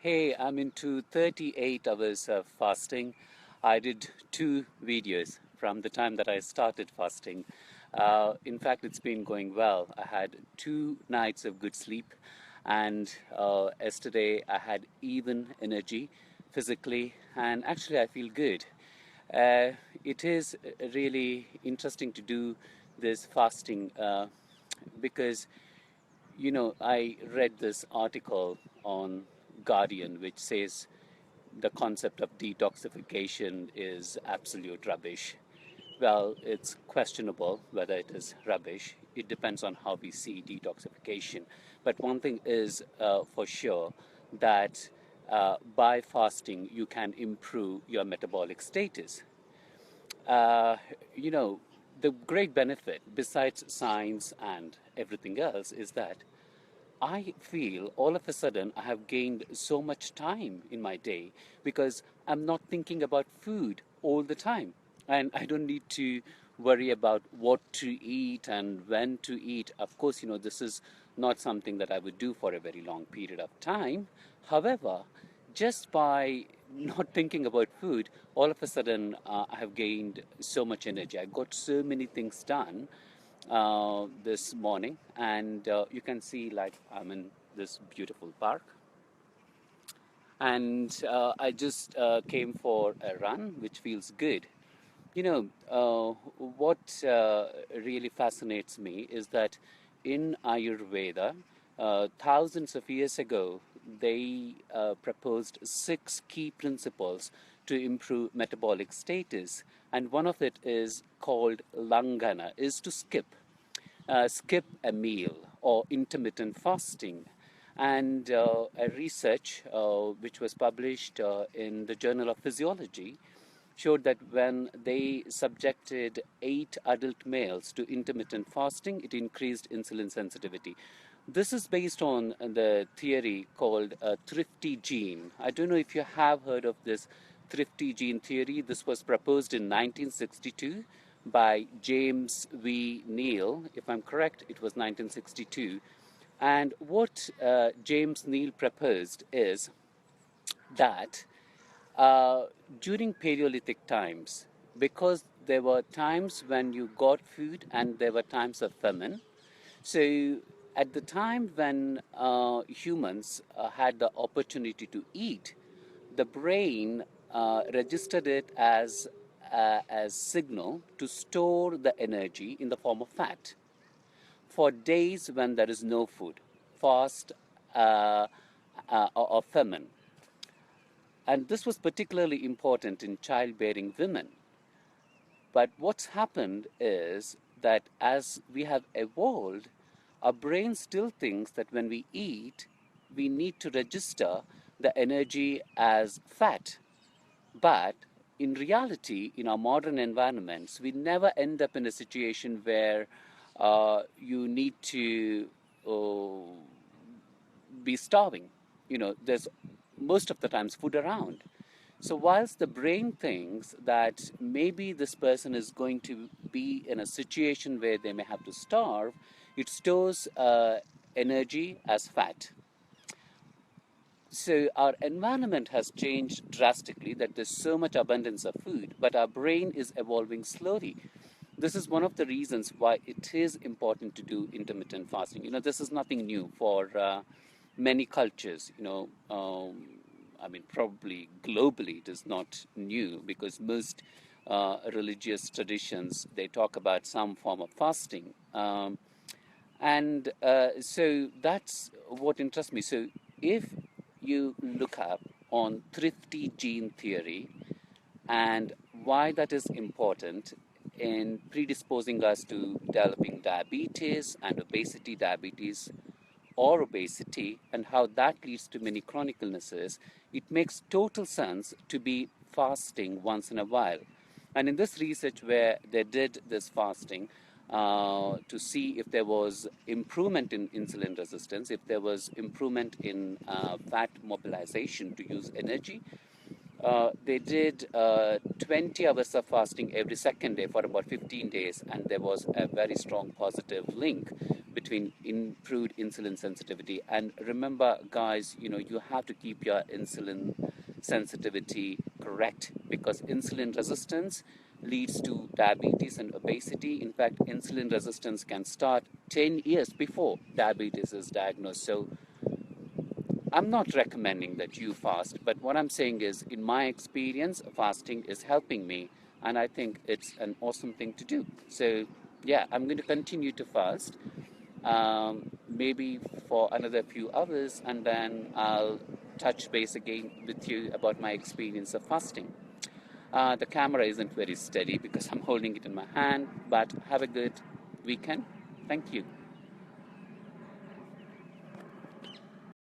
Hey, I'm into 38 hours of fasting. I did two videos from the time that I started fasting. In fact, it's been going well. I had 2 nights of good sleep, and yesterday I had even energy physically, and actually I feel good. Uh, it is really interesting to do this fasting because I read this article on Guardian which says the concept of detoxification is absolute rubbish. Well, it's questionable whether it is rubbish. It depends on how we see detoxification. But one thing is for sure that by fasting, you can improve your metabolic status. Uh, you know, the great benefit, besides science and everything else, is that I feel all of a sudden I have gained so much time in my day because I'm not thinking about food all the time. And I don't need to worry about what to eat and when to eat. Of course, this is not something that I would do for a very long period of time. However, just by not thinking about food, all of a sudden I have gained so much energy. I got so many things done this morning, and you can see like I'm in this beautiful park, and I just came for a run, which feels good. What really fascinates me is that in Ayurveda, thousands of years ago, they proposed 6 key principles to improve metabolic status, and one of it is called langana, is to skip a meal or intermittent fasting. And a research which was published in the Journal of Physiology showed that when they subjected 8 adult males to intermittent fasting, it increased insulin sensitivity. This is based on the theory called thrifty gene. I don't know if you have heard of this thrifty gene theory. This was proposed in 1962 by James V. Neal. If I'm correct, it was 1962. And what James Neal proposed is that uh, during Paleolithic times, because there were times when you got food and there were times of famine. So, at the time when humans had the opportunity to eat, the brain registered it as signal to store the energy in the form of fat for days when there is no food, fast or famine. And this was particularly important in childbearing women. But what's happened is that as we have evolved, our brain still thinks that when we eat, we need to register the energy as fat. But in reality, in our modern environments, we never end up in a situation where you need to uh, be starving. There's most of the times food around. So, whilst the brain thinks that maybe this person is going to be in a situation where they may have to starve, it stores energy as fat. So, our environment has changed drastically, that there's so much abundance of food, but our brain is evolving slowly. This is one of the reasons why it is important to do intermittent fasting. This is nothing new for many cultures. I mean, probably globally it is not new because most religious traditions, they talk about some form of fasting. And so that's what interests me. So if you look up on thrifty gene theory and why that is important in predisposing us to developing diabetes and obesity, and how that leads to many chronic illnesses, it makes total sense to be fasting once in a while. And in this research where they did this fasting to see if there was improvement in insulin resistance, if there was improvement in fat mobilization to use energy, they did 20 hours of fasting every second day for about 15 days, and there was a very strong positive link between improved insulin sensitivity. And remember, guys, you have to keep your insulin sensitivity correct, because insulin resistance leads to diabetes and obesity. In fact, insulin resistance can start 10 years before diabetes is diagnosed. So I'm not recommending that you fast, but what I'm saying is, in my experience, fasting is helping me, and I think it's an awesome thing to do. So, yeah, I'm going to continue to fast, maybe for another few hours, and then I'll touch base again with you about my experience of fasting. The camera isn't very steady because I'm holding it in my hand, but have a good weekend. Thank you.